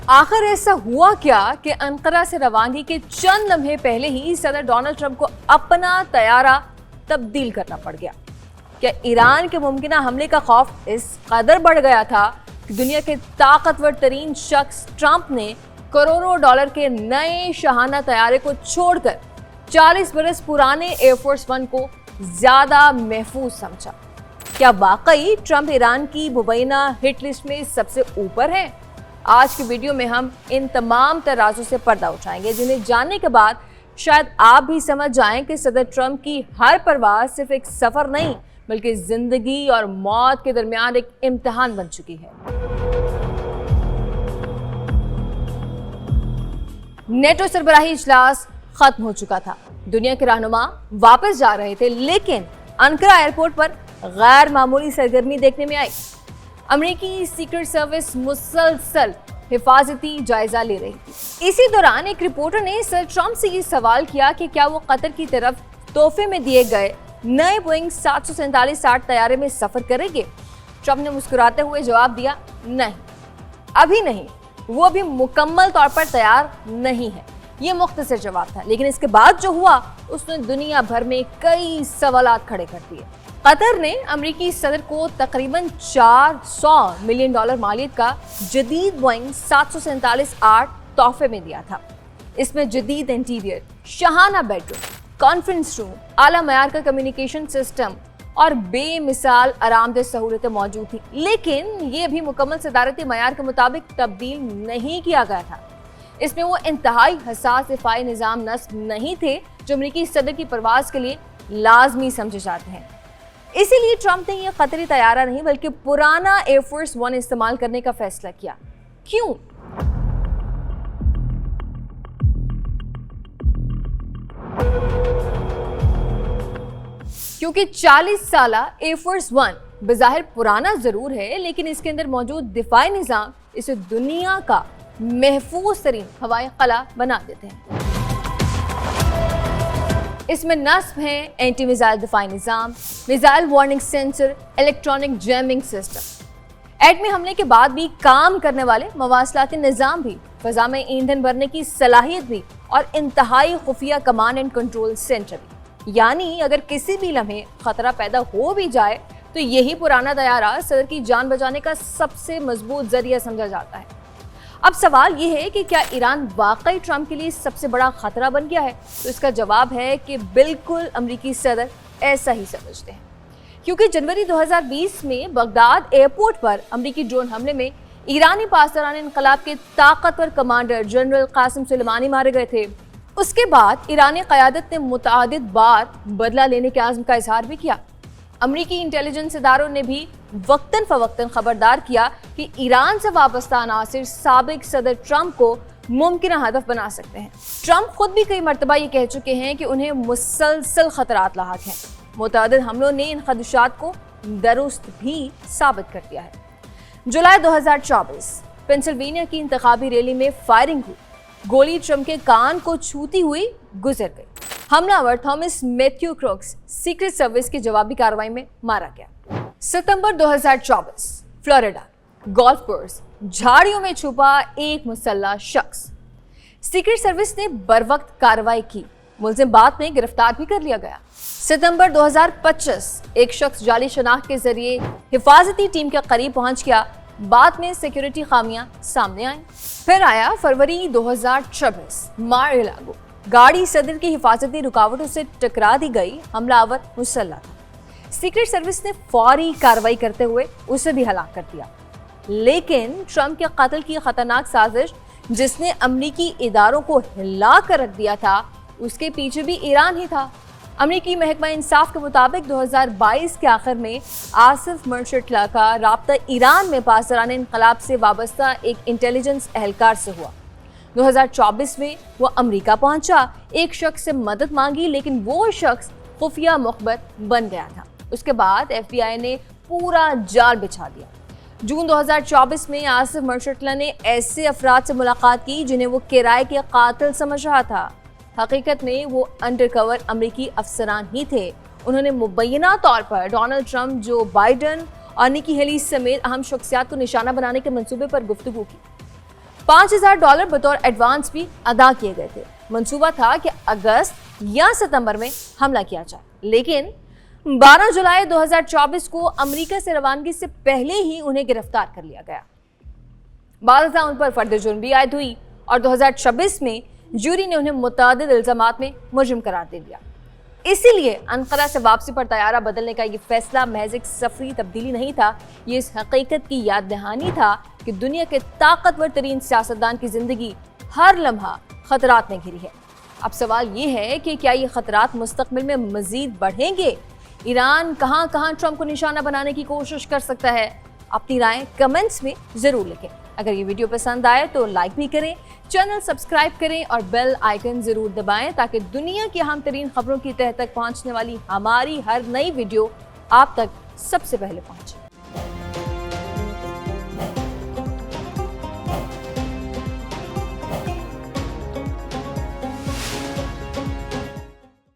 आखिर ऐसा हुआ क्या कि अंकारा से रवानगी के चंद लम्हे पहले ही सदर डोनाल्ड ट्रंप को अपना तैयारा तब्दील करना पड़ गया? क्या ईरान के मुमकिना हमले का खौफ इस कदर बढ़ गया था कि दुनिया के ताकतवर तरीन शख्स ट्रंप ने करोड़ों डॉलर के नए शाहाना तैयारे को छोड़कर 40 बरस पुराने एयरफोर्स वन को ज्यादा महफूज समझा? क्या वाकई ट्रंप ईरान की मुबैना हिट लिस्ट में सबसे ऊपर है? आज की वीडियो में हम इन तमाम तराजों से पर्दा उठाएंगे, जिन्हें जानने के बाद शायद आप भी समझ जाएं कि सदर ट्रंप की हर परवाज सिर्फ एक सफर नहीं बल्कि जिंदगी और मौत के दरमियान एक इम्तिहान बन चुकी है। नेटो सरबराही इजलास खत्म हो चुका था। दुनिया के रहनुमा वापस जा रहे थे, लेकिन अंकारा एयरपोर्ट पर गैर मामूली सरगर्मी देखने में आई। अमेरिकी सीक्रेट सर्विस मुसलसल हिफाजती जायजा ले रही थी। इसी दौरान एक रिपोर्टर ने सर ट्रंप से ये सवाल किया कि क्या वो कतर की तरफ तोहफे में दिए गए नए बोइंग 747-8 तैयारे में सफर करेंगे। ट्रंप ने मुस्कुराते हुए जवाब दिया, नहीं, अभी नहीं, वो अभी मुकम्मल तौर पर तैयार नहीं है। ये मुख्तसर जवाब था, लेकिन इसके बाद जो हुआ उसने दुनिया भर में कई सवालात खड़े कर दिए। कतर ने अमेरिकी सदर को तकरीबन 400 मिलियन डॉलर मालियत का जदीद बोइंग 747-8 तोहफे में दिया था। इसमें जदीद interior, Shahana bedroom, conference room, आला मयार का कम्युनिकेशन सिस्टम और बेमिसाल आरामदेह सहूलतें मौजूद थी, लेकिन ये भी मुकम्मल सदारती मयार के मुताबिक तब्दील नहीं किया गया था। इसमें वो इंतहाई हसास दिफाई निज़ाम नस्ब नहीं थे जो अमेरिकी सदर की परवाज के लिए लाजमी समझे जाते हैं। इसीलिए ट्रंप ने यह कतरी तैयारा नहीं बल्कि पुराना एयरफोर्स वन इस्तेमाल करने का फैसला किया। क्यों? क्योंकि 40 साला एयरफोर्स वन बज़ाहिर पुराना जरूर है, लेकिन इसके अंदर मौजूद दिफाई निज़ाम इसे दुनिया का महफूज तरीन हवाई कला बना देते हैं। इसमें नस्ब हैं एंटी मिसाइल दिफाई निज़ाम, missile warning sensor, electronic jamming system, एटमी हमले के बाद भी काम करने वाले मवासलाती निज़ाम भी, फ़ज़ा में ईंधन भरने की सलाहियत भी और इंतहाई खुफिया कमांड एंड कंट्रोल सेंटर भी। यानी अगर किसी भी लम्हे खतरा पैदा हो भी जाए तो यही पुराना तैयारा सदर की जान बचाने का सबसे मजबूत जरिया समझा जाता है। अब सवाल ये है कि क्या ईरान वाकई ट्रंप के लिए सबसे बड़ा खतरा बन गया है? तो इसका जवाब है कि बिल्कुल अमेरिकी सदर ऐसा ही समझते हैं, क्योंकि जनवरी 2020 में बगदाद एयरपोर्ट पर अमेरिकी ड्रोन हमले में ईरानी पासदारान इनकलाब के ताकतवर कमांडर जनरल कासिम सुलेमानी मारे गए थे। उसके बाद ईरानी क़यादत ने मुतअद्दिद बार बदला लेने के आज़्म का इजहार भी किया। अमेरिकी इंटेलिजेंस इदारों ने भी वक्तन फवक्तन खबरदार किया कि ईरान से वाबस्ता अनासिर साबिक सदर ट्रंप को मुमकिन हदफ बना सकते हैं। ट्रंप खुद भी कई मरतबा ये कह चुके हैं कि उन्हें मुसलसल खतरात लाहक हैं। मुतअद्दिद हमलों ने इन खदशात को दुरुस्त भी साबित कर दिया है। जुलाई 2024 पेंसिल्वेनिया की इंतखाबी रैली में फायरिंग हुई। गोली ट्रंप के कान को छूती हुई गुजर गई। हमलावर थॉमस मैथ्यू क्रोक्स सीक्रेट सर्विस की जवाबी कार्रवाई में मारा गया। सितंबर 2024 फ्लोरिडा गोल्फ कोर्स, झाड़ियों में छुपा एक मुसल्लह शख्स। सीक्रेट सर्विस ने बरवक्त कार्रवाई की, मुलजिम बाद में गिरफ्तार भी कर लिया गया। सितंबर 2025 एक शख्स जाली शनाख्त के जरिए हिफाजती टीम के करीब पहुंच गया, बाद में सिक्योरिटी खामियां सामने आई। फिर आया फरवरी 2024 मार-ए-लागो, गाड़ी सदर की हिफाजती रुकावटों से टकरा दी गई, हमलावर मुसल्लह था। सीक्रेट सर्विस ने फौरी कार्रवाई करते हुए उसे भी हलाक कर दिया। लेकिन ट्रंप के कत्ल की खतरनाक साजिश जिसने अमेरिकी इदारों को हिला कर रख दिया था, उसके पीछे भी ईरान ही था। अमेरिकी महकमा इंसाफ के मुताबिक 2022 के आखिर में आसिफ मर्शटला का राब्ता ईरान में पासदारान इनकलाब से वाबस्ता एक इंटेलिजेंस एहलकार से हुआ। 2024 में वो अमेरिका पहुंचा, एक शख्स से मदद मांगी, लेकिन वो शख्स खुफिया मुखबर बन गया था। उसके बाद FBI ने पूरा जाल बिछा दिया। जून 2024 में आसिफ मर्शटला ने ऐसे अफराद से मुलाकात की जिन्हें वो किराए के कातिल समझ रहा था। हकीकत में वो अंडरकवर अमेरिकी अफसरान ही थे। उन्होंने मुबैना तौर पर डोनाल्ड ट्रंप, जो बाइडन और निकी हेली समेत अहम शख्सियात को निशाना बनाने के मंसूबे पर गुफ्तगू की। $5000 बतौर एडवांस भी अदा किए गए थे। मंसूबा था कि अगस्त या सितंबर में हमला किया जाए, लेकिन 12 जुलाई 2024 को अमेरिका से रवानगी से पहले ही उन्हें गिरफ्तार कर लिया गया। बाद उन पर फर्द जुर्म भी आयद हुई और 2026 में जूरी ने उन्हें मुतअद्दिद इल्जामात में मुजरिम करार दे दिया। इसीलिए अंकारा से वापसी पर तैयारा बदलने का ये फैसला महज एक सफरी तब्दीली नहीं था, ये इस हकीकत की याद दहानी था कि दुनिया के ताकतवर तरीन सियासतदान की जिंदगी हर लम्हा खतरात में घिरी है। अब सवाल ये है कि क्या ये खतरात मुस्तकबिल में मजीद बढ़ेंगे? ईरान कहां कहां ट्रंप को निशाना बनाने की कोशिश कर सकता है? अपनी राय कमेंट्स में जरूर लिखें। अगर ये वीडियो पसंद आए तो लाइक भी करें, चैनल सब्सक्राइब करें और बेल आइकन जरूर दबाएं ताकि दुनिया की अहम तरीन खबरों की तह तक पहुंचने वाली हमारी हर नई वीडियो आप तक सबसे पहले पहुंचे।